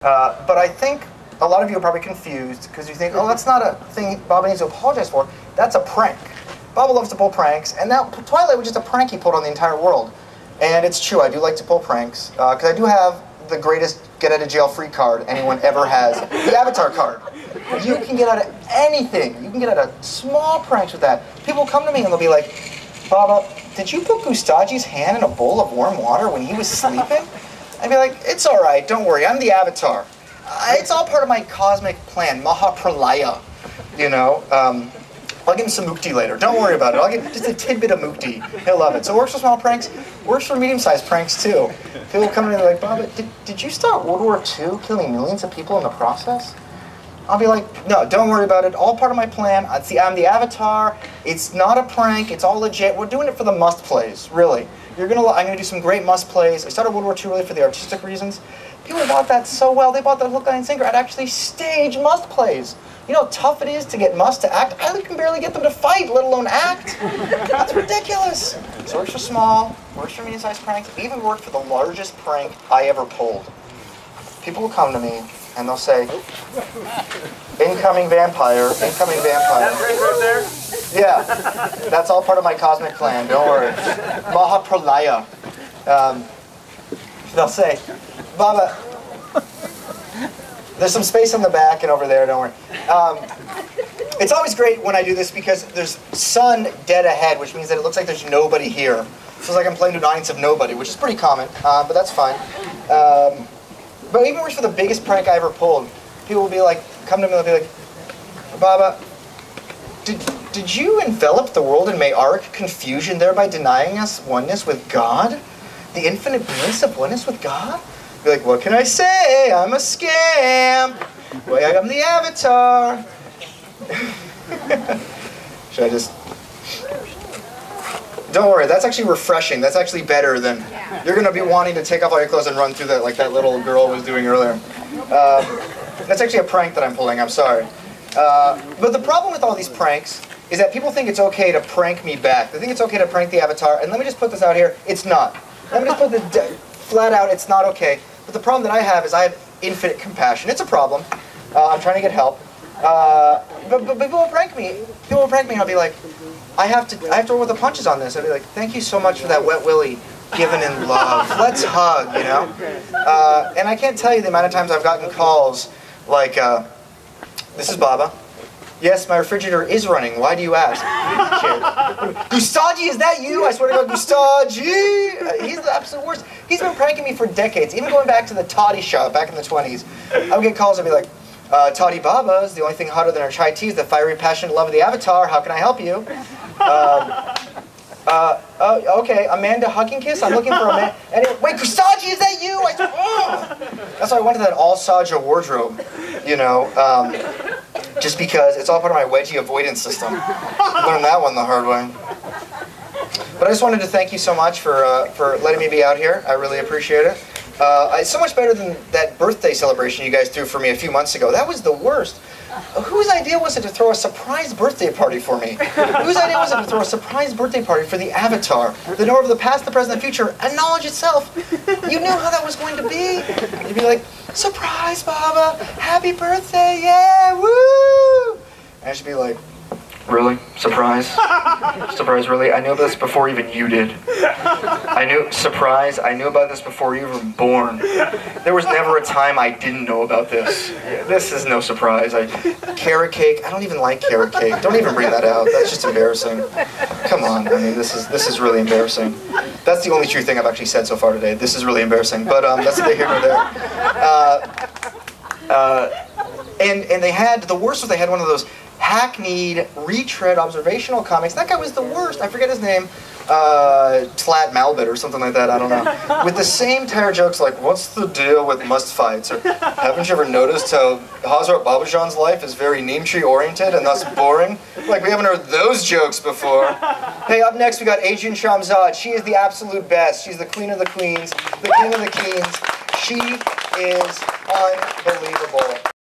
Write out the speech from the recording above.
But I think a lot of you are probably confused because you think, oh, that's not a thing Baba needs to apologize for. That's a prank. Baba loves to pull pranks, and now Twilight was just a prank he pulled on the entire world. And it's true, I do like to pull pranks, because I do have the greatest get-out-of-jail-free card anyone ever has, the Avatar card. You can get out of anything. You can get out of small pranks with that. People come to me and they'll be like, Baba, did you put Gustaji's hand in a bowl of warm water when he was sleeping? I'd be like, it's all right, don't worry, I'm the Avatar. It's all part of my cosmic plan, Mahapralaya, you know. I'll give him some mukti later. Don't worry about it. I'll give just a tidbit of mukti. He'll love it. So it works for small pranks. Works for medium-sized pranks, too. People come to me and they're like, Baba, did you start World War II killing millions of people in the process? I'll be like, no, don't worry about it. All part of my plan. I'm the Avatar. It's not a prank. It's all legit. We're doing it for the must plays, really. I'm gonna do some great must plays. I started World War II really for the artistic reasons. People bought that so well. They bought that hook, line, and sinker. I'd actually stage must plays. You know how tough it is to get must to act? I can barely get them to fight, let alone act. That's ridiculous. So it works for small, works for medium-sized pranks, even worked for the largest prank I ever pulled. People will come to me and they'll say, incoming vampire, incoming vampire. That prank right there? Yeah, that's all part of my cosmic plan, don't worry. Mahapralaya. They'll say, Baba, there's some space in the back and over there, don't worry. It's always great when I do this because there's sun dead ahead, which means that it looks like there's nobody here. So it's like I'm playing to an audience of nobody, which is pretty common, but that's fine. But even worse for the biggest prank I ever pulled. People will be like, come to me and they'll be like, Baba, did you envelop the world in Mayaric confusion, thereby denying us oneness with God? The infinite bliss of oneness with God? Be like, what can I say? I'm a scam. Well, I'm the Avatar. Should I just... Don't worry, that's actually refreshing. That's actually better than... You're going to be wanting to take off all your clothes and run through that like that little girl was doing earlier. That's actually a prank that I'm pulling, I'm sorry. But the problem with all these pranks is that people think it's okay to prank me back. They think it's okay to prank the Avatar, and let me just put this out here, it's not. Let me just put this flat out, it's not okay. But the problem that I have is I have infinite compassion. It's a problem. I'm trying to get help. But people will prank me. People will prank me and I'll be like, I have to roll with the punches on this. I'll be like, thank you so much for that wet willy given in love. Let's hug, you know? And I can't tell you the amount of times I've gotten calls like, this is Baba. Yes, my refrigerator is running. Why do you ask? Gustaji, is that you? I swear to God, Gustaji! He's the absolute worst. He's been pranking me for decades, even going back to the toddy shop back in the 20s. I would get calls, I'd be like, Toddy Baba's, the only thing hotter than our chai tea is the fiery, passionate love of the Avatar. How can I help you? Okay, Amanda Hugging Kiss? I'm looking for Amanda. Anyway, wait, Gustaji, is that you? I said, oh! That's why I went to that all-Saja wardrobe, you know, just because it's all part of my wedgie avoidance system. Learned that one the hard way. But I just wanted to thank you so much for letting me be out here. I really appreciate it. It's so much better than that birthday celebration you guys threw for me a few months ago. That was the worst. Whose idea was it to throw a surprise birthday party for me? Whose idea was it to throw a surprise birthday party for the Avatar? The knower of the past, the present, the future, and knowledge itself. You knew how that was going to be. You'd be like, surprise, Baba! Happy birthday! Yeah! Woo! And I should be like, really? Surprise? Surprise, really? I knew about this before even you did. Surprise, I knew about this before you were born. There was never a time I didn't know about this. This is no surprise. Carrot cake, I don't even like carrot cake. Don't even bring that out. That's just embarrassing. Come on, I mean, this is really embarrassing. That's the only true thing I've actually said so far today. This is really embarrassing, but that's neither here nor there. And they had, the worst was they had one of those hackneyed, retread observational comics. That guy was the worst. I forget his name. Tlat Malbit or something like that. I don't know. With the same tire jokes like, what's the deal with must fights? Or haven't you ever noticed how Hazrat Babajan's life is very name tree oriented and thus boring? Like, we haven't heard those jokes before. Hey, up next we got Ajin Shamzad. She is the absolute best. She's the queen of the queens, the king of the keens. She is unbelievable.